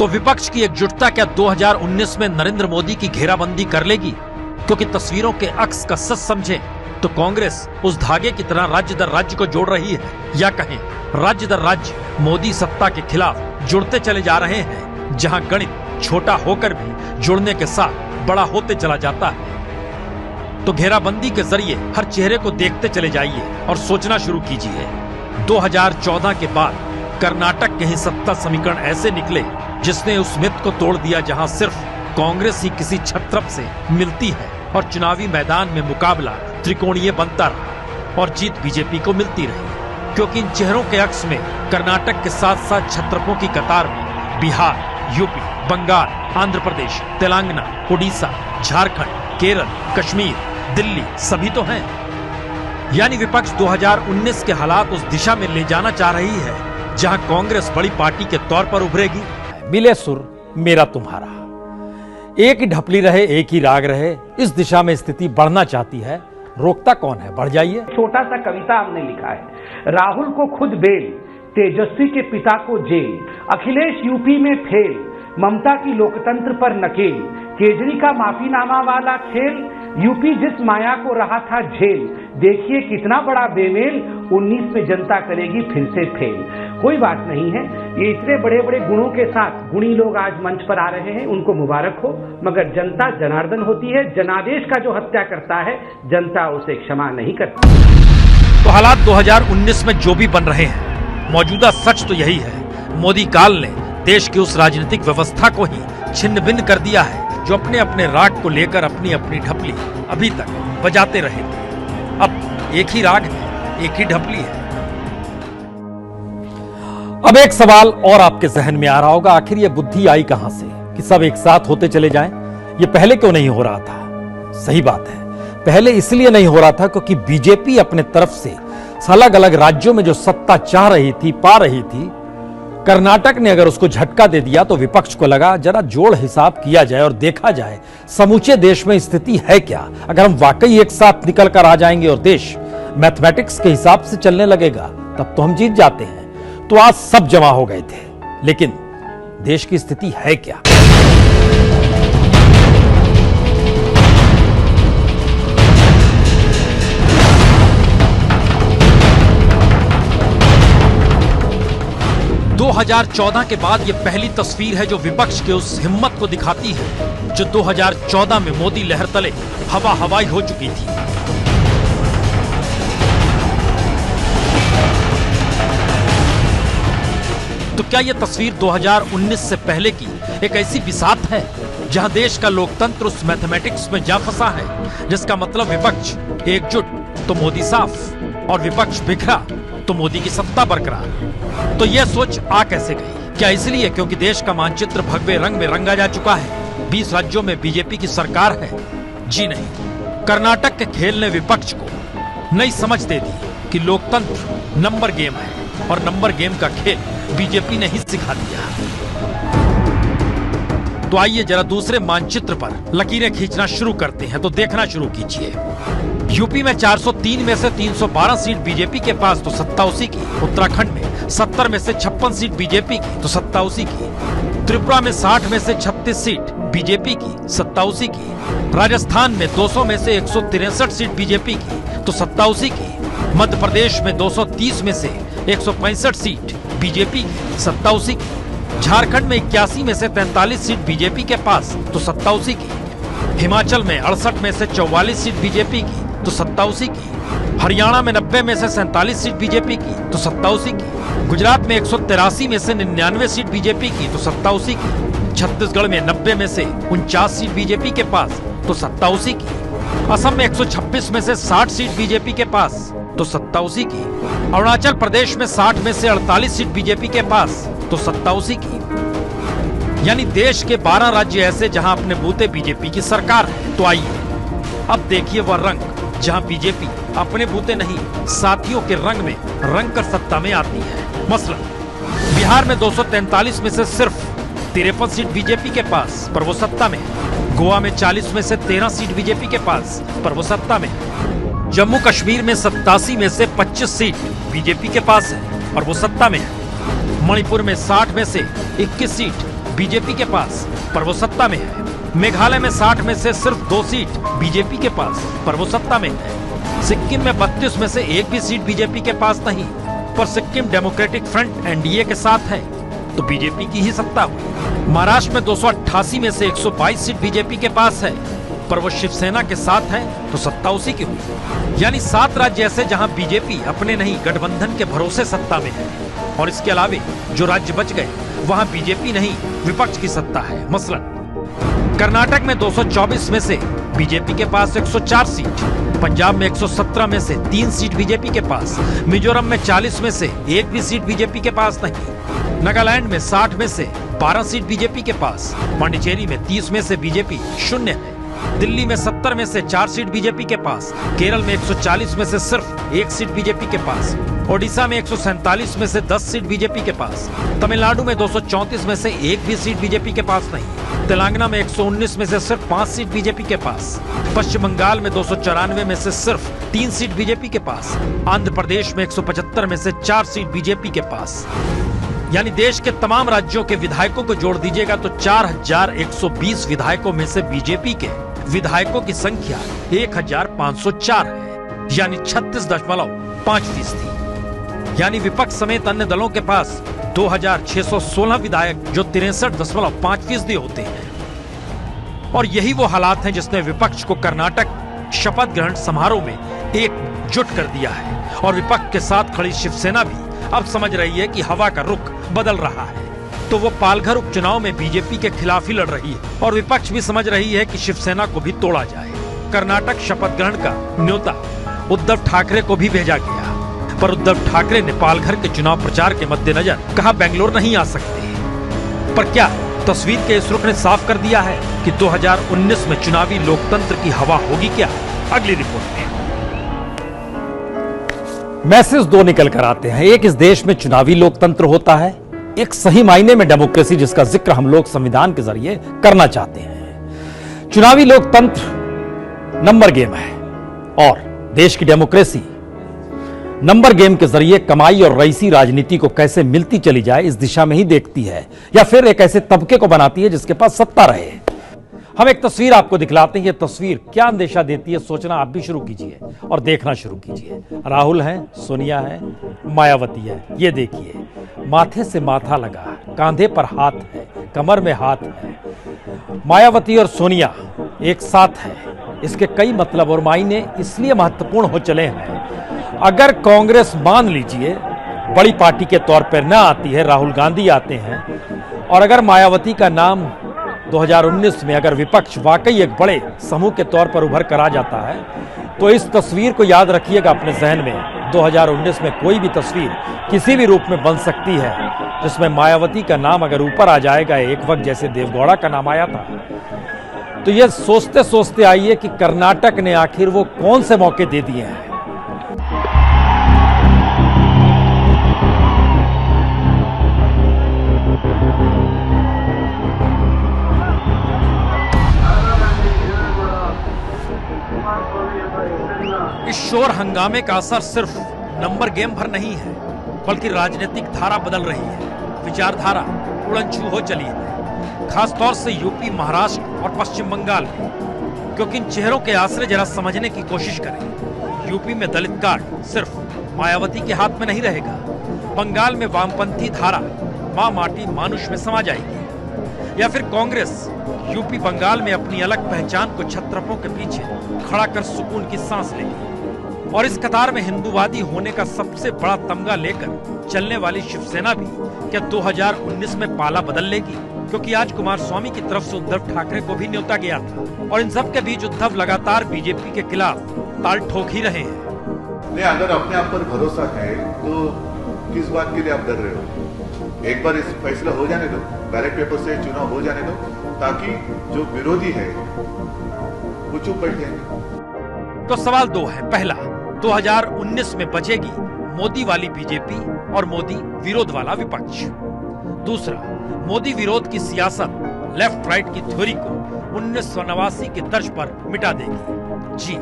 तो विपक्ष की एकजुटता क्या 2019 में नरेंद्र मोदी की घेराबंदी कर लेगी? क्योंकि तस्वीरों के अक्स का सच समझें तो कांग्रेस उस धागे की तरह राज्य दर राज्य को जोड़ रही है, या कहें राज्य दर राज्य मोदी सत्ता के खिलाफ जुड़ते चले जा रहे हैं, जहां गणित छोटा होकर भी जुड़ने के साथ बड़ा होते चला जाता है। तो घेराबंदी के जरिए हर चेहरे को देखते चले जाइए और सोचना शुरू कीजिए। 2014 के बाद कर्नाटक के ही सत्ता समीकरण ऐसे निकले जिसने उस मिथ को तोड़ दिया जहां सिर्फ कांग्रेस ही किसी छत्रप से मिलती है और चुनावी मैदान में मुकाबला त्रिकोणीय बनता रहा और जीत बीजेपी को मिलती रही। क्योंकि इन चेहरों के अक्स में कर्नाटक के साथ साथ छत्रपों की कतार में बिहार, यूपी, बंगाल, आंध्र प्रदेश, तेलंगाना, उड़ीसा, झारखंड, केरल, कश्मीर, दिल्ली सभी तो हैं। यानी विपक्ष 2019 के हालात उस दिशा में ले जाना चाह रही है जहां कांग्रेस बड़ी पार्टी के तौर पर उभरेगी। मिले सुर मेरा तुम्हारा, एक ही ढपली रहे एक ही राग रहे, इस दिशा में स्थिति बढ़ना चाहती है। रोकता कौन है? बढ़ जाइए। छोटा सा कविता हमने लिखा है, राहुल को खुद बेल, तेजस्वी के पिता को जेल, अखिलेश यूपी में फेल, ममता की लोकतंत्र पर नकेल, केजरी का माफीनामा वाला खेल, यूपी जिस माया को रहा था झेल, देखिए कितना बड़ा बेमेल, 19 में जनता करेगी फिर से फेल। कोई बात नहीं है, ये इतने बड़े बड़े गुणों के साथ गुणी लोग आज मंच पर आ रहे हैं, उनको मुबारक हो, मगर जनता जनार्दन होती है। जनादेश का जो हत्या करता है जनता उसे क्षमा नहीं करती। तो हालात 2019 में जो भी बन रहे हैं, मौजूदा सच तो यही है, मोदी काल ने देश की उस राजनीतिक व्यवस्था को ही छिन्न भिन्न कर दिया है जो अपने अपने राग को लेकर अपनी अपनी ढपली अभी तक बजाते रहे। अब एक ही राग है, एक ही ढपली है। अब एक सवाल और आपके जहन में आ रहा होगा, आखिर ये बुद्धि आई कहां से कि सब एक साथ होते चले जाएं? ये पहले क्यों नहीं हो रहा था? सही बात है, पहले इसलिए नहीं हो रहा था क्योंकि बीजेपी अपने तरफ से अलग अलग राज्यों में जो सत्ता चाह रही थी, पा रही थी, कर्नाटक ने अगर उसको झटका दे दिया तो विपक्ष को लगा जरा जोड़ हिसाब किया जाए और देखा जाए समूचे देश में स्थिति है क्या। अगर हम वाकई एक साथ निकल कर आ जाएंगे और देश मैथमेटिक्स के हिसाब से चलने लगेगा तब तो हम जीत जाते हैं। तो आज सब जमा हो गए थे, लेकिन देश की स्थिति है क्या? दो 2014 के बाद ये पहली तस्वीर है जो विपक्ष के उस हिम्मत को दिखाती है जो 2014 में मोदी लहर तले हवा हवाई हो चुकी थी। तो क्या ये तस्वीर 2019 से पहले की एक ऐसी बिसात है जहां देश का लोकतंत्र उस मैथमेटिक्स में जा फंसा है जिसका मतलब विपक्ष एकजुट तो मोदी साफ और विपक्ष बिखरा तो मोदी की सत्ता बरकरार। तो यह सोच आ कैसे गई? क्या इसलिए क्योंकि देश का मानचित्र भगवे रंग में रंगा जा चुका है, 20 राज्यों में बीजेपी की सरकार है? जी नहीं, कर्नाटक के खेल ने विपक्ष को नई समझ दे दी कि लोकतंत्र नंबर गेम है और नंबर गेम का खेल बीजेपी ने ही सिखा दिया। तो आइए जरा दूसरे मानचित्र पर लकीरें खींचना शुरू करते हैं। तो देखना शुरू कीजिए, यूपी में 403 में से 312 सीट बीजेपी के पास तो सत्ता उसी की, उत्तराखंड में 70 में से 56 सीट बीजेपी की तो सत्ता उसी की, त्रिपुरा में 60 में से 36 सीट बीजेपी की, सत्ता उसी की, राजस्थान में 200 में से 163 सीट बीजेपी की तो सत्ता उसी की, मध्य प्रदेश में 230 में से 165 सीट बीजेपी की, सत्ता उसी की, झारखंड में 81 में से 43 सीट बीजेपी के पास तो सत्ता उसी की, हिमाचल में 68 में से 44 सीट बीजेपी की तो सत्ता उसी की, हरियाणा में 90 में से 47 सीट बीजेपी की तो सत्ता उसी की, गुजरात में 183 में से 99 सीट बीजेपी की तो सत्ता उसी की, छत्तीसगढ़ में 90 में से 49 सीट बीजेपी के पास तो सत्ता उसी की, असम में 126 में से 60 सीट बीजेपी के पास तो सत्ता उसी की, अरुणाचल प्रदेश में 60 में से 48 सीट बीजेपी के पास तो सत्ता उसी की। यानी देश के 12 राज्य ऐसे जहां अपने बूते बीजेपी की सरकार है। तो आइए अब देखिए वह रंग जहां बीजेपी अपने बूते नहीं साथियों के रंग में रंग कर सत्ता में आती है। मसलन बिहार में 243 में से सिर्फ 53 सीट बीजेपी के पास पर वो सत्ता में, गोवा में 40 में से 13 सीट बीजेपी के पास पर वो सत्ता में, जम्मू कश्मीर में 87 में से 25 सीट बीजेपी के पास है और वो सत्ता में है, मणिपुर में 60 में से 21 सीट बीजेपी के पास, पर वो सत्ता में है। मेघालय में 60 में से सिर्फ 2 सीट बीजेपी के पास, पर वो सत्ता में है। सिक्किम में 32 में से एक भी सीट बीजेपी के पास नहीं, पर सिक्किम डेमोक्रेटिक फ्रंट एनडीए के साथ है, तो बीजेपी की ही सत्ता हुई। महाराष्ट्र में 288 में से 122 सीट बीजेपी के पास है, पर वो शिवसेना के साथ है, तो सत्ता उसी की हुई। यानी 7 राज्य ऐसे जहां बीजेपी अपने नहीं गठबंधन के भरोसे सत्ता में है, और इसके अलावे जो राज्य बच गए वहां बीजेपी नहीं विपक्ष की सत्ता है। मसलन कर्नाटक में 224 में से बीजेपी के पास 104 सीट, पंजाब में 117 में से 3 सीट बीजेपी के पास, मिजोरम में 40 में से एक भी सीट बीजेपी के पास नहीं, नागालैंड में 60 में से 12 सीट बीजेपी के पास, पांडिचेरी में 30 में से बीजेपी शून्य है, दिल्ली में 70 में से 4 सीट बीजेपी के पास, केरल में 140 में से सिर्फ 1 सीट बीजेपी के पास, ओडिशा में 147 में से 10 सीट बीजेपी के पास, तमिलनाडु में 234 में से एक भी सीट बीजेपी के पास नहीं, तेलंगाना में 119 में से सिर्फ 5 सीट बीजेपी के पास, पश्चिम बंगाल में 294 में से सिर्फ 3 सीट बीजेपी के पास, आंध्र प्रदेश में 175 में से 4 सीट बीजेपी के पास। यानी देश के तमाम राज्यों के विधायकों को जोड़ दीजिएगा तो 4120 विधायकों में से बीजेपी के विधायकों की संख्या 1504 है, यानी 36.5%। यानी विपक्ष समेत अन्य दलों के पास 2616 विधायक, जो 63.5% होते हैं। और यही वो हालात हैं जिसने विपक्ष को कर्नाटक शपथ ग्रहण समारोह में एकजुट कर दिया है। और विपक्ष के साथ खड़ी शिवसेना भी अब समझ रही है कि हवा का रुख बदल रहा है, तो वो पालघर उपचुनाव में बीजेपी के खिलाफ ही लड़ रही है, और विपक्ष भी समझ रही है कि शिवसेना को भी तोड़ा जाए। कर्नाटक शपथ ग्रहण का न्योता उद्धव ठाकरे को भी भेजा गया, पर उद्धव ठाकरे ने पालघर के चुनाव प्रचार के मद्देनजर कहा बेंगलोर नहीं आ सकते। पर क्या तस्वीर के इस रुख ने साफ कर दिया है कि 2019 में चुनावी लोकतंत्र की हवा होगी क्या? अगली रिपोर्ट में मैसेज 2 निकल कर आते हैं। एक, इस देश में चुनावी लोकतंत्र होता है, एक सही मायने में डेमोक्रेसी जिसका जिक्र हम लोग संविधान के जरिए करना चाहते हैं। चुनावी लोकतंत्र नंबर गेम है, और देश की डेमोक्रेसी नंबर गेम के जरिए कमाई और रईसी राजनीति को कैसे मिलती चली जाए इस दिशा में ही देखती है, या फिर एक ऐसे तबके को बनाती है जिसके पास सत्ता रहे। हम एक तस्वीर आपको दिखलाते हैं। यह तस्वीर क्या अंदेशा देती है, सोचना आप भी शुरू कीजिए और देखना शुरू कीजिए। राहुल है, सोनिया है, मायावती है। ये देखिए, माथे से माथा लगा, कांधे पर हाथ है, कमर में हाथ है। मायावती और सोनिया एक साथ है। इसके कई मतलब और मायने इसलिए महत्वपूर्ण हो चले हैं, अगर कांग्रेस मान लीजिए बड़ी पार्टी के तौर पर न आती है, राहुल गांधी आते हैं, और अगर मायावती का नाम 2019 में अगर विपक्ष वाकई एक बड़े समूह के तौर पर उभर कर आ जाता है, तो इस तस्वीर को याद रखिएगा अपने जहन में। 2019 में कोई भी तस्वीर किसी भी रूप में बन सकती है जिसमें मायावती का नाम अगर ऊपर आ जाएगा, एक वक्त जैसे देवगौड़ा का नाम आया था। तो ये सोचते सोचते आइए कि कर्नाटक ने आखिर वो कौन से मौके दे दिए हैं। इस शोर हंगामे का असर सिर्फ नंबर गेम भर नहीं है, बल्कि राजनीतिक धारा बदल रही है, विचारधारा उड़नछू हो चली है, खासतौर से यूपी, महाराष्ट्र और पश्चिम बंगाल में। क्योंकि इन चेहरों के आश्रय जरा समझने की कोशिश करें। यूपी में दलित कार्ड सिर्फ मायावती के हाथ में नहीं रहेगा, बंगाल में वामपंथी धारा मां माटी मानुष में समा जाएगी, या फिर कांग्रेस यूपी बंगाल में अपनी अलग पहचान को छत्रपों के पीछे खड़ा कर सुकून की सांस लेगी। और इस कतार में हिंदूवादी होने का सबसे बड़ा तमगा लेकर चलने वाली शिवसेना भी क्या 2019 में पाला बदल लेगी? क्योंकि आज कुमारस्वामी की तरफ से उद्धव ठाकरे को भी न्योता गया था, और इन सब के बीच उद्धव लगातार बीजेपी के खिलाफ ताल ठोक ही रहे हैं। नहीं, अगर अपने आप पर भरोसा है तो किस बात के लिए आप डर रहे हो? एक बार इस फैसला हो जाने दो, बैलेट पेपर से चुनाव हो जाने दो, ताकि जो विरोधी है वो चुप बैठ जाएंगे। तो सवाल 2 है। पहला, 2019 में बचेगी मोदी वाली बीजेपी और मोदी विरोध वाला विपक्ष। दूसरा, मोदी विरोध की सियासत लेफ्ट राइट की थ्योरी को 1989 के तर्ज पर मिटा देगी। जी,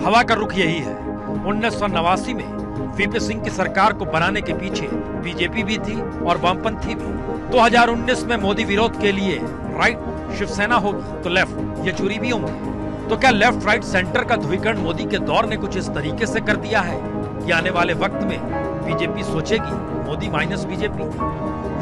हवा का रुख यही है। 1989 में वीपी सिंह की सरकार को बनाने के पीछे बीजेपी भी थी और वामपंथी भी। 2019 में मोदी विरोध के लिए राइट शिवसेना होगी तो लेफ्ट येचुरी भी होंगे। तो क्या लेफ्ट राइट सेंटर का ध्रुवीकरण मोदी के दौर ने कुछ इस तरीके से कर दिया है कि आने वाले वक्त में बीजेपी सोचेगी मोदी माइनस बीजेपी,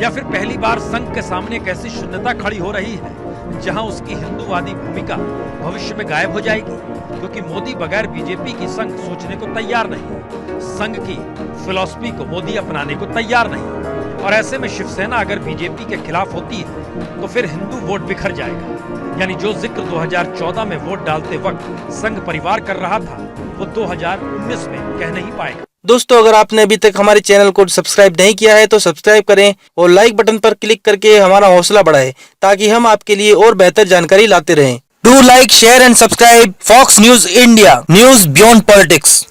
या फिर पहली बार संघ के सामने एक ऐसी शून्यता खड़ी हो रही है जहां उसकी हिंदूवादी भूमिका भविष्य में गायब हो जाएगी, क्योंकि मोदी बगैर बीजेपी की संघ सोचने को तैयार नहीं, संघ की फिलॉसफी को मोदी अपनाने को तैयार नहीं। और ऐसे में शिवसेना अगर बीजेपी के खिलाफ होती है तो फिर हिंदू वोट बिखर जाएगा, यानी जो जिक्र 2014 में वोट डालते वक्त संघ परिवार कर रहा था वो 2019 में कह नहीं पाएगा। दोस्तों, अगर आपने अभी तक हमारे चैनल को सब्सक्राइब नहीं किया है तो सब्सक्राइब करें और लाइक बटन पर क्लिक करके हमारा हौसला बढ़ाएं ताकि हम आपके लिए और बेहतर जानकारी लाते रहें। Do like, share and subscribe Fox News India, news beyond politics.